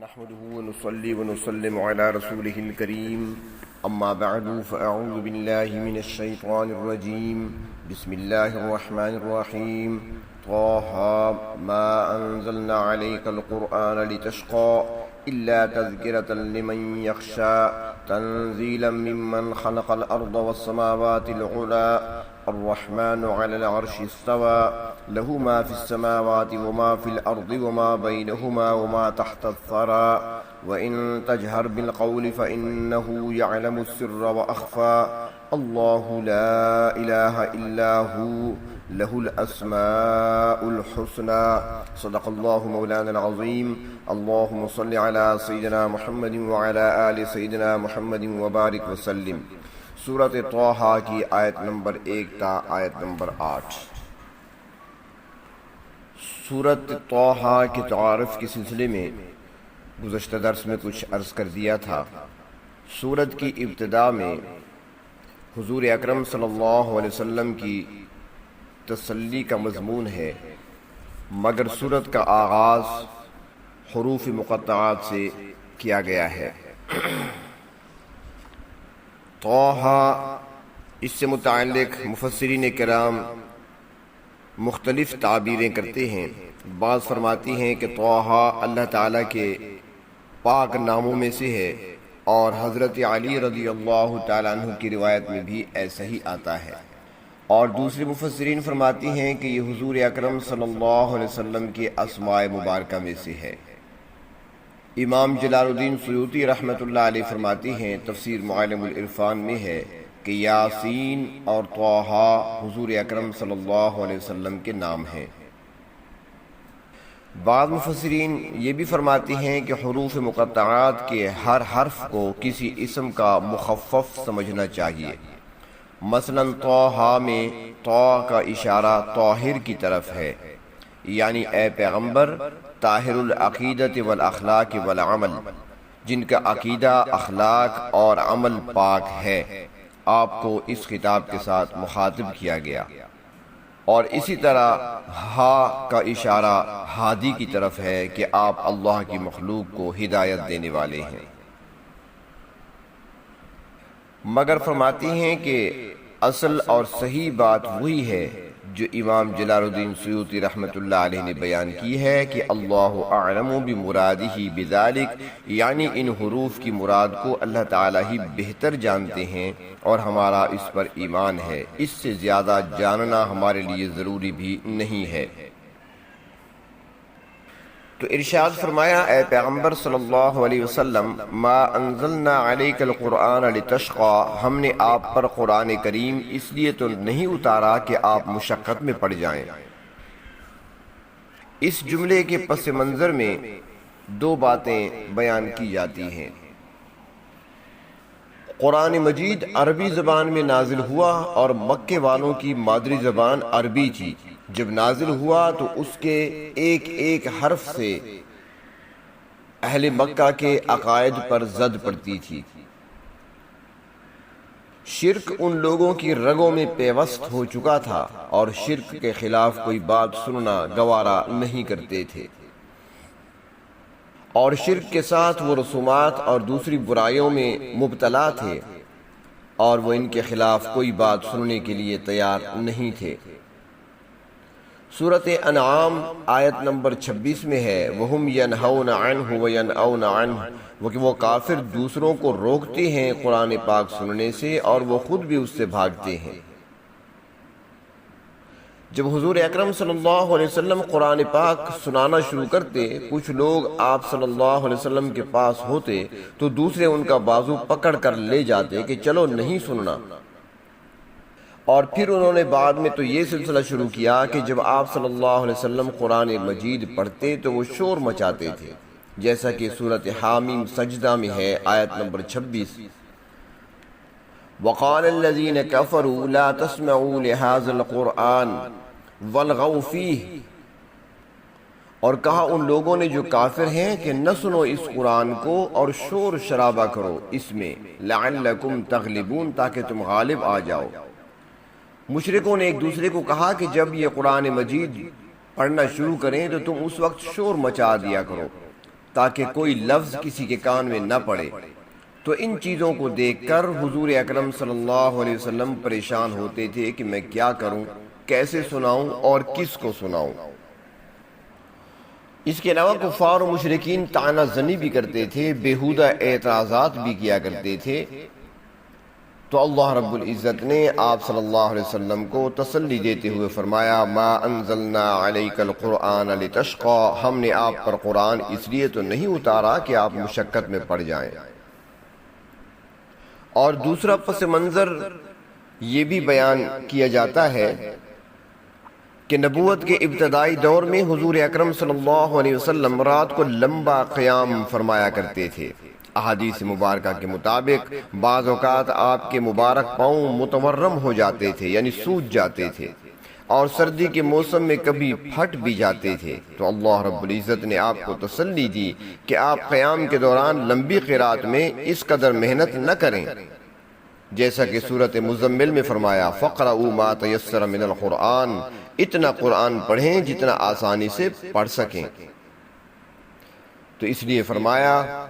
نحمده ونصلي ونسلم على رسوله الكريم أما بعد فأعوذ بالله من الشيطان الرجيم بسم الله الرحمن الرحيم طه ما أنزلنا عليك القرآن لتشقى إلا تذكرة لمن يخشى تنزيلا ممن خلق الأرض والسماوات العلى الرحمن على العرش استوى له ما في السماوات وما في الأرض وما بينهما وما تحت الثرى وإن تجهر بالقول فإنه يعلم السر وأخفى الله لا إله إلا هو له الأسماء الحسنى صدق الله مولانا العظيم اللهم صل على سيدنا محمد وعلى آل سيدنا محمد وبارك وسلم سورۃ طٰہٰ کی آیت نمبر 1 تا آیت نمبر 8۔ سورۃ طٰہٰ کے تعارف کے سلسلے میں گزشتہ درس میں کچھ عرض کر دیا تھا۔ سورت کی ابتدا میں حضور اکرم صلی اللہ علیہ وسلم کی تسلی کا مضمون ہے، مگر سورت کا آغاز حروف مقطعات سے کیا گیا ہے۔ طٰہٰ، اس سے متعلق مفسرین کرام مختلف تعبیریں کرتے ہیں۔ بعض فرماتی ہیں کہ طٰہٰ اللہ تعالیٰ کے پاک ناموں میں سے ہے، اور حضرت علی رضی اللہ تعالیٰ عنہ کی روایت میں بھی ایسا ہی آتا ہے، اور دوسرے مفسرین فرماتی ہیں کہ یہ حضور اکرم صلی اللہ علیہ وسلم کے اسماء مبارکہ میں سے ہے۔ امام جلال الدین سیوطی رحمۃ اللہ علیہ فرماتی ہیں، تفسیر معالم العرفان میں ہے کہ یاسین اور طٰہٰ حضور اکرم صلی اللہ علیہ وسلم کے نام ہیں۔ بعض مفسرین یہ بھی فرماتی ہیں کہ حروف مقطعات کے ہر حرف کو کسی اسم کا مخفف سمجھنا چاہیے۔ مثلا طٰہٰ میں طٰ کا اشارہ طاہر کی طرف ہے، یعنی اے پیغمبر طاہر العقیدۃ والاخلاق والعمل، جن کا عقیدہ، اخلاق اور عمل پاک ہے، آپ کو اس خطاب کے ساتھ مخاطب کیا گیا۔ اور اسی طرح ہا کا اشارہ ہادی کی طرف ہے کہ آپ اللہ کی مخلوق کو ہدایت دینے والے ہیں۔ مگر فرماتی ہیں کہ اصل اور صحیح بات وہی ہے جو امام جلال الدین سیوطی رحمۃ اللہ علیہ نے بیان کی ہے کہ اللہ اعلم بمرادہ بذالک، یعنی ان حروف کی مراد کو اللہ تعالیٰ ہی بہتر جانتے ہیں، اور ہمارا اس پر ایمان ہے، اس سے زیادہ جاننا ہمارے لیے ضروری بھی نہیں ہے۔ تو ارشاد فرمایا، اے پیغمبر صلی اللہ علیہ وسلم، ما انزلنا علیک القرآن لتشقى، ہم نے آپ پر قرآن کریم اس لیے تو نہیں اتارا کہ آپ مشقت میں پڑ جائیں۔ اس جملے کے پس منظر میں دو باتیں بیان کی جاتی ہیں۔ قرآن مجید عربی زبان میں نازل ہوا، اور مکے والوں کی مادری زبان عربی تھی۔ جب نازل ہوا تو اس کے ایک ایک حرف سے اہل مکہ کے عقائد پر زد پڑتی تھی۔ شرک ان لوگوں کی رگوں میں پیوست ہو چکا تھا، اور شرک کے خلاف کوئی بات سننا گوارا نہیں کرتے تھے، اور شرک کے ساتھ وہ رسومات اور دوسری برائیوں میں مبتلا تھے، اور وہ ان کے خلاف کوئی بات سننے کے لیے تیار نہیں تھے۔ سورۃ انعام آیت نمبر 26 میں ہے، وَهُمْ يَنْهَوْنَ عَنْهُ وَيَنْأَوْنَ عَنْهُ، وہ کہ وہ کافر دوسروں کو روکتے ہیں قرآن پاک سننے سے، اور وہ خود بھی اس سے بھاگتے ہیں۔ جب حضور اکرم صلی اللہ علیہ وسلم قرآن پاک سنانا شروع کرتے، کچھ لوگ آپ صلی اللہ علیہ وسلم کے پاس ہوتے تو دوسرے ان کا بازو پکڑ کر لے جاتے کہ چلو نہیں سننا۔ اور پھر انہوں نے بعد میں تو یہ سلسلہ شروع کیا کہ جب آپ صلی اللہ علیہ وسلم قرآن مجید پڑھتے تو وہ شور مچاتے تھے، جیسا کہ سورۃ حامیم سجدہ میں ہے، آیت نمبر 26۔ وَقَالَ الَّذِينَ كَفَرُوا لَا تَسْمَعُوا لِهَذَا الْقُرْآنِ وَالْغَوْا فِيهِ، اور کہا ان لوگوں نے جو کافر ہیں کہ نہ سنو اس قرآن کو اور شور شرابہ کرو اس میں، لَعَلَّكُمْ تَغْلِبُونَ، تاکہ تم غالب آ جاؤ۔ مشرکوں نے ایک دوسرے کو کہا کہ جب یہ قرآن مجید پڑھنا شروع کریں تو تم اس وقت شور مچا دیا کرو، تاکہ کوئی لفظ کسی کے کان میں نہ پڑے۔ تو ان چیزوں کو دیکھ کر حضور اکرم صلی اللہ علیہ وسلم پریشان ہوتے تھے کہ میں کیا کروں، کیسے سناؤں اور کس کو سناؤں۔ اس کے علاوہ کفار و مشرکین طعنہ زنی بھی کرتے تھے، بیہودہ اعتراضات بھی کیا کرتے تھے۔ تو اللہ رب العزت نے آپ صلی اللہ علیہ وسلم کو تسلی دیتے ہوئے فرمایا، ما انزلنا علیک القرآن لتشقی، ہم نے آپ پر قرآن اس لیے تو نہیں اتارا کہ آپ مشقت میں پڑ جائیں۔ اور دوسرا پس منظر یہ بھی بیان کیا جاتا ہے کہ نبوت کے ابتدائی دور میں حضور اکرم صلی اللہ علیہ وسلم رات کو لمبا قیام فرمایا کرتے تھے۔ احادیث مبارکہ کے مطابق بعض اوقات آپ کے مبارک پاؤں متورم ہو جاتے تھے، یعنی سوج جاتے تھے، اور سردی کے موسم میں کبھی پھٹ بھی جاتے تھے۔ تو اللہ رب العزت نے آپ کو تسلی دی کہ آپ قیام کے دوران لمبی قرات میں اس قدر محنت نہ کریں، جیسا کہ سورۃ مزمل میں فرمایا، فَقْرَؤُوا مَا تَيَسَّرَ مِنَ الْقُرْآنِ، اتنا قرآن پڑھیں جتنا آسانی سے پڑھ سکیں۔ تو اس لیے فرمایا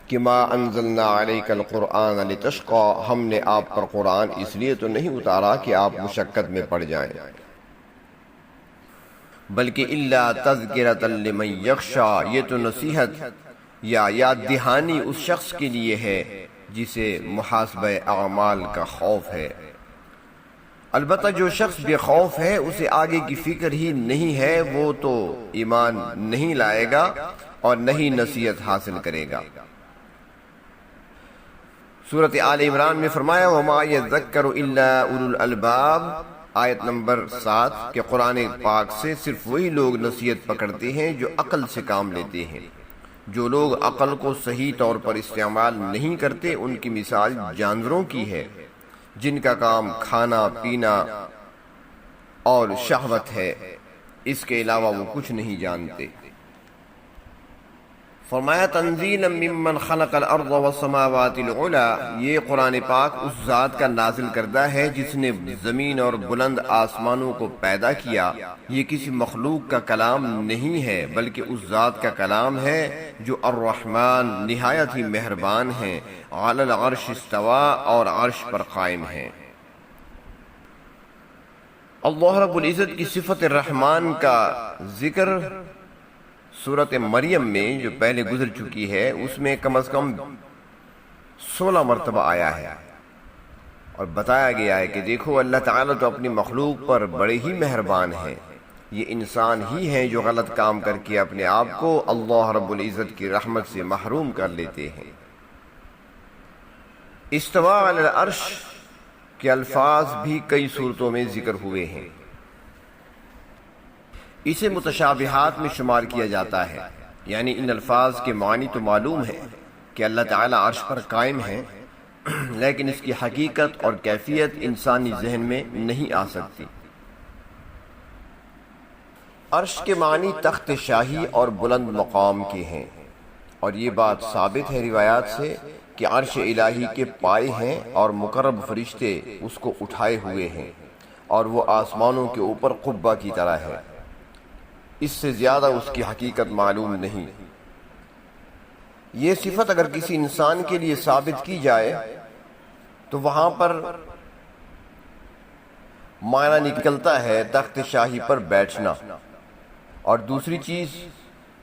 کہ ما انزلنا علیک القرآن لتشقی، ہم نے آپ پر قرآن اس لیے تو نہیں اتارا کہ آپ مشقت میں پڑ جائیں، بلکہ الا تذکرۃ لمن یخشی، یہ تو نصیحت یا یاد دہانی اس شخص کے لیے ہے جسے محاسبہ اعمال کا خوف ہے۔ البتہ جو شخص بے خوف ہے، اسے آگے کی فکر ہی نہیں ہے، وہ تو ایمان نہیں لائے گا اور نہیں نصیحت حاصل کرے گا۔ سورۃ آل عمران میں فرمایا، وَمَا يَذَّكَّرُ إِلَّا أُولُو الْأَلْبَابِ، آیت نمبر 7، کہ قرآن پاک سے صرف وہی لوگ نصیحت پکڑتے ہیں جو عقل سے کام لیتے ہیں۔ جو لوگ عقل کو صحیح طور پر استعمال نہیں کرتے، ان کی مثال جانوروں کی ہے جن کا کام کھانا پینا اور شہوت ہے، اس کے علاوہ وہ کچھ نہیں جانتے۔ فرمایا تنزیلا ممن خلق الارض والسماوات العلی، یہ قرآن پاک اس ذات کا نازل کردہ ہے جس نے زمین اور بلند آسمانوں کو پیدا کیا۔ یہ کسی مخلوق کا کلام نہیں ہے بلکہ اس ذات کا کلام ہے جو الرحمن نہایت ہی مہربان ہیں، علی العرش استوا، اور عرش پر قائم ہے۔ اللہ رب العزت کی صفت الرحمن کا ذکر سورۃ مریم میں جو پہلے گزر چکی ہے، اس میں کم از کم 16 مرتبہ آیا ہے، اور بتایا گیا ہے کہ دیکھو اللہ تعالیٰ تو اپنی مخلوق پر بڑے ہی مہربان ہیں، یہ انسان ہی ہیں جو غلط کام کر کے اپنے آپ کو اللہ رب العزت کی رحمت سے محروم کر لیتے ہیں۔ استوا علی العرش کے الفاظ بھی کئی صورتوں میں ذکر ہوئے ہیں۔ اسے متشابہات میں شمار کیا جاتا ہے، یعنی ان الفاظ کے معنی تو معلوم ہے کہ اللہ تعالیٰ عرش پر قائم ہے، لیکن اس کی حقیقت اور کیفیت انسانی ذہن میں نہیں آ سکتی۔ عرش کے معنی تخت شاہی اور بلند مقام کے ہیں، اور یہ بات ثابت ہے روایات سے کہ عرش الہی کے پائے ہیں اور مقرب فرشتے اس کو اٹھائے ہوئے ہیں، اور وہ آسمانوں کے اوپر قبہ کی طرح ہے۔ اس سے زیادہ اس کی حقیقت معلوم نہیں۔ یہ صفت اگر کسی انسان کے لیے ثابت کی جائے تو وہاں پر معنی نکلتا ہے تخت شاہی پر بیٹھنا، اور دوسری چیز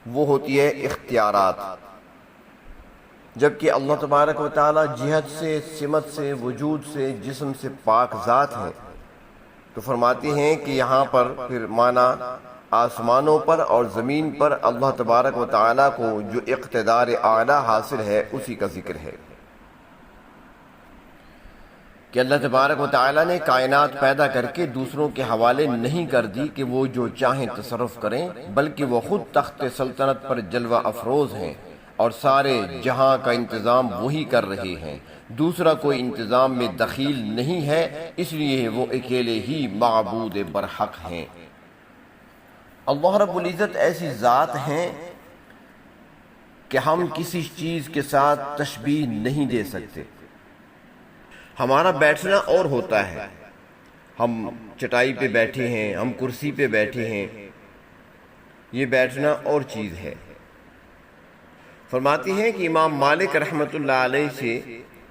وہ ہوتی ہے اختیارات، جبکہ اللہ تبارک و تعالی جہت سے، سمت سے، وجود سے، جسم سے پاک ذات ہیں، تو فرماتے ہیں کہ یہاں پر پھر معنی آسمانوں پر اور زمین پر اللہ تبارک و تعالیٰ کو جو اقتدار اعلیٰ حاصل ہے اسی کا ذکر ہے، کہ اللہ تبارک و تعالیٰ نے کائنات پیدا کر کے دوسروں کے حوالے نہیں کر دی کہ وہ جو چاہیں تصرف کریں، بلکہ وہ خود تخت سلطنت پر جلوہ افروز ہیں اور سارے جہاں کا انتظام وہی کر رہے ہیں، دوسرا کوئی انتظام میں دخیل نہیں ہے، اس لیے وہ اکیلے ہی معبود برحق ہیں۔ اللہ رب العزت ایسی ذات ہیں کہ ہم کسی چیز کے ساتھ تشبیہ نہیں دے سکتے۔ ہمارا بیٹھنا اور ہوتا ہے، ہم چٹائی پہ بیٹھے ہیں، ہم کرسی پہ بیٹھے ہیں، یہ بیٹھنا اور چیز ہے، فرماتے ہیں کہ امام مالک رحمۃ اللہ علیہ سے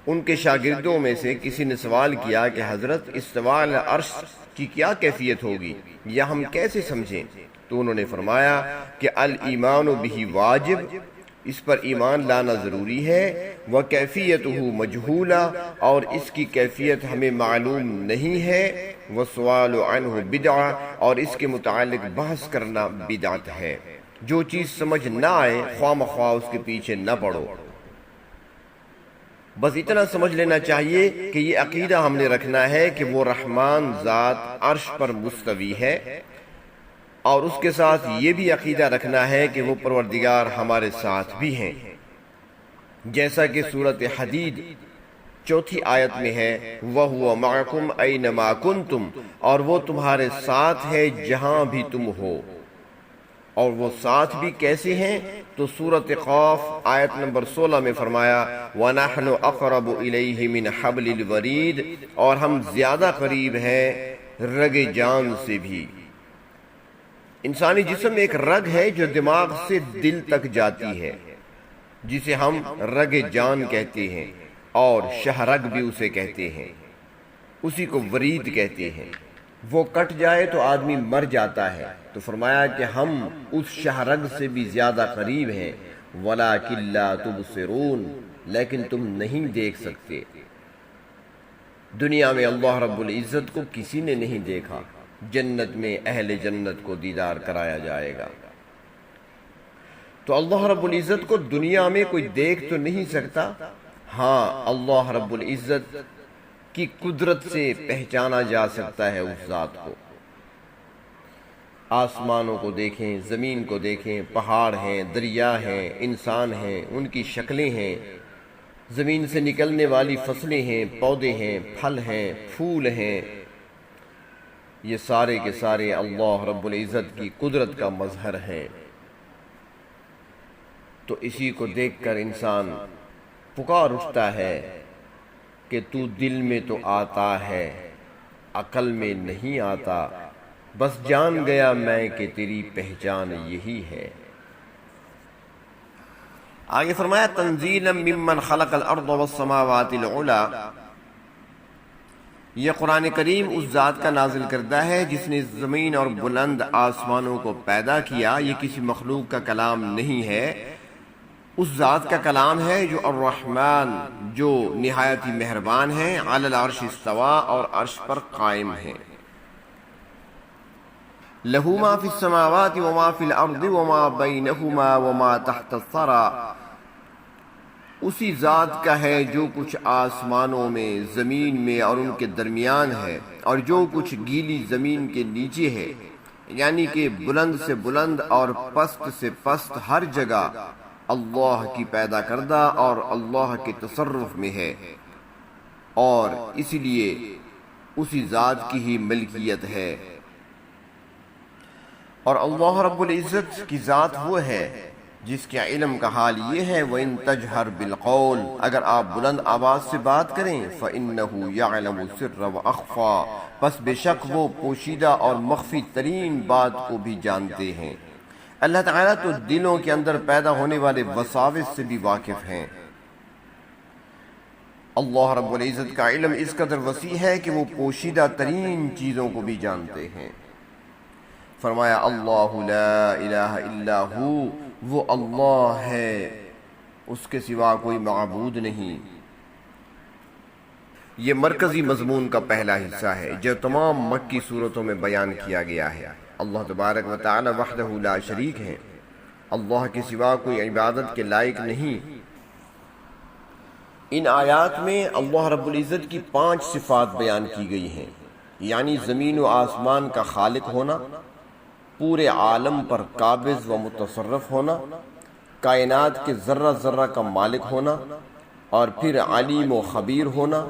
ان کے شاگردوں میں سے کسی نے سوال کیا کہ حضرت استواء علی عرش کی کیا کیفیت ہوگی یا ہم کیسے سمجھیں؟ تو انہوں نے فرمایا کہ الایمان بہ واجب، اس پر ایمان لانا ضروری ہے، وکیفیتہ مجہولہ، اور اس کی کیفیت ہمیں معلوم نہیں ہے، والسؤال عنہ بدعہ، اور اس کے متعلق بحث کرنا بدعت ہے۔ جو چیز سمجھ نہ آئے خواہ مخواہ اس کے پیچھے نہ پڑو، بس اتنا سمجھ لینا چاہیے کہ یہ عقیدہ ہم نے رکھنا ہے کہ وہ رحمان ذات عرش پر مستوی ہے، اور اس کے ساتھ یہ بھی عقیدہ رکھنا ہے کہ وہ پروردگار ہمارے ساتھ بھی ہیں، جیسا کہ سورۃ حدید 4 آیت میں ہے، وَهُوَ مَعَكُمْ أَيْنَمَا كُنْتُمْ، اور وہ تمہارے ساتھ ہے جہاں بھی تم ہو۔ اور وہ ساتھ بھی کیسے ہیں؟ تو سورۃ قاف آیت نمبر 16 میں فرمایا، وَنَحْنُ أَقْرَبُ إِلَيْهِ مِنْ حَبْلِ الْوَرِيدِ، اور ہم زیادہ قریب ہیں رگ جان سے بھی۔ انسانی جسم ایک رگ ہے جو دماغ سے دل تک جاتی ہے، جسے ہم رگ جان کہتے ہیں، اور شہ رگ بھی اسے کہتے ہیں، اسی کو ورید کہتے ہیں۔ وہ کٹ جائے تو آدمی مر جاتا ہے، تو فرمایا کہ ہم اس شہ رگ سے بھی زیادہ قریب ہیں، وَلَٰكِن لَّا تُبْصِرُونَ، لیکن تم نہیں دیکھ سکتے۔ دنیا میں اللہ رب العزت کو کسی نے نہیں دیکھا، جنت میں اہل جنت کو دیدار کرایا جائے گا۔ تو اللہ رب العزت کو دنیا میں کوئی دیکھ تو نہیں سکتا، ہاں اللہ رب العزت کی قدرت سے پہچانا جا سکتا ہے اس ذات کو۔ آسمانوں کو دیکھیں، زمین کو دیکھیں، پہاڑ ہیں، دریا ہیں، انسان ہیں، ان کی شکلیں ہیں، زمین سے نکلنے والی فصلیں ہیں، پودے ہیں، پھل ہیں، پھول ہیں، یہ سارے کے سارے اللہ رب العزت کی قدرت کا مظہر ہیں۔ تو اسی کو دیکھ کر انسان پکار اٹھتا ہے کہ تو دل میں تو آتا ہے، عقل میں نہیں آتا، بس جان گیا میں کہ تیری پہچان یہی ہے۔ آگے فرمایا تنزیلا ممن خلق الارض والسماوات العلی، یہ قرآن کریم اس ذات کا نازل کردہ ہے جس نے زمین اور بلند آسمانوں کو پیدا کیا۔ یہ کسی مخلوق کا کلام نہیں ہے، اس ذات کا کلام ہے جو الرحمن، جو نہایت ہی مہربان ہے، علی العرش استوا، اور عرش پر قائم ہے۔ لہ ما فی السماوات وما فی الارض وما بینہما وما تحت الثری، اسی ذات کا ہے جو کچھ آسمانوں میں، زمین میں اور ان کے درمیان ہے، اور جو کچھ گیلی زمین کے نیچے ہے، یعنی کہ بلند سے بلند اور پست سے پست ہر جگہ اللہ کی پیدا کردہ اور اللہ کے تصرف میں ہے، اور اسی لیے اسی ذات کی ہی ملکیت ہے۔ اور اللہ رب العزت کی ذات وہ ہے جس کے علم کا حال یہ ہے، وَإِن تَجْهَرْ بِالْقَوْلِ، اگر آپ بلند آواز سے بات کریں، فَإِنَّهُ يَعْلَمُ السِّرَّ وَأَخْفَى، پس بے شک وہ پوشیدہ اور مخفی ترین بات کو بھی جانتے ہیں۔ اللہ تعالیٰ تو دلوں کے اندر پیدا ہونے والے وساوس سے بھی واقف ہیں۔ اللہ رب العزت کا علم اس قدر وسیع ہے کہ وہ پوشیدہ ترین چیزوں کو بھی جانتے ہیں۔ فرمایا اللہ لا الہ الا ہو، وہ اللہ ہے، اس کے سوا کوئی معبود نہیں۔ یہ مرکزی مضمون کا پہلا حصہ ہے جو تمام مکی سورتوں میں بیان کیا گیا ہے۔ اللہ تبارک و تعالی وحدہ لا شریک ہے، اللہ کے سوا کوئی عبادت کے لائق نہیں۔ ان آیات میں اللہ رب العزت کی 5 صفات بیان کی گئی ہیں، یعنی زمین و آسمان کا خالق ہونا، پورے عالم پر قابض و متصرف ہونا، کائنات کے ذرہ ذرہ کا مالک ہونا، اور پھر علیم و خبیر ہونا،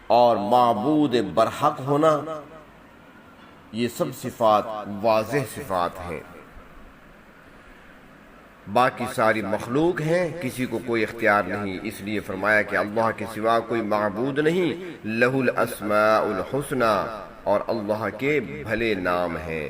اور معبود برحق ہونا۔ یہ سب صفات واضح صفات ہیں۔ باقی ساری مخلوق ہیں، کسی کو کوئی اختیار نہیں، اس لیے فرمایا کہ اللہ کے سوا کوئی معبود نہیں۔ لہ الاسماء الحسنی، اور اللہ کے بھلے نام ہیں۔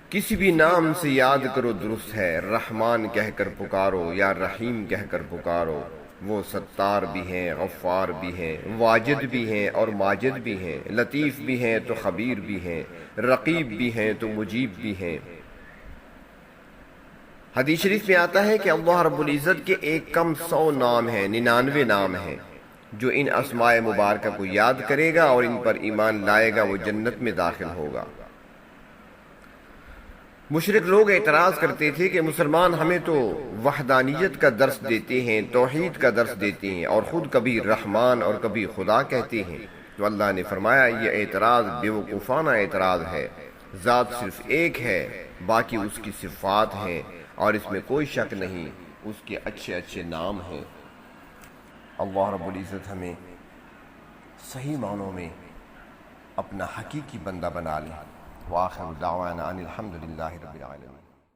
کسی بھی نام سے یاد کرو درست ہے، رحمان کہہ کر پکارو یا رحیم کہہ کر پکارو، وہ ستار بھی ہیں، غفار بھی ہیں، واجد بھی ہیں اور ماجد بھی ہیں، لطیف بھی ہیں تو خبیر بھی ہیں، رقیب بھی ہیں تو مجیب بھی ہیں۔ حدیث شریف میں آتا ہے کہ اللہ رب العزت کے ایک کم 100 نام ہیں، 99 نام ہیں۔ جو ان اسماء مبارکہ کو یاد کرے گا اور ان پر ایمان لائے گا وہ جنت میں داخل ہوگا۔ مشرک لوگ اعتراض کرتے تھے کہ مسلمان ہمیں تو وحدانیت کا درس دیتے ہیں، توحید کا درس دیتے ہیں، اور خود کبھی رحمان اور کبھی خدا کہتے ہیں۔ تو اللہ نے فرمایا یہ اعتراض بیوقوفانہ اعتراض ہے۔ ذات صرف ایک ہے، باقی اس کی صفات ہیں، اور اس میں کوئی شک نہیں اس کے اچھے اچھے نام ہیں۔ اللہ رب العزت ہمیں صحیح معنوں میں اپنا حقیقی بندہ بنا لے۔ وآخر دعوانا ان الحمد للہ رب العالمین۔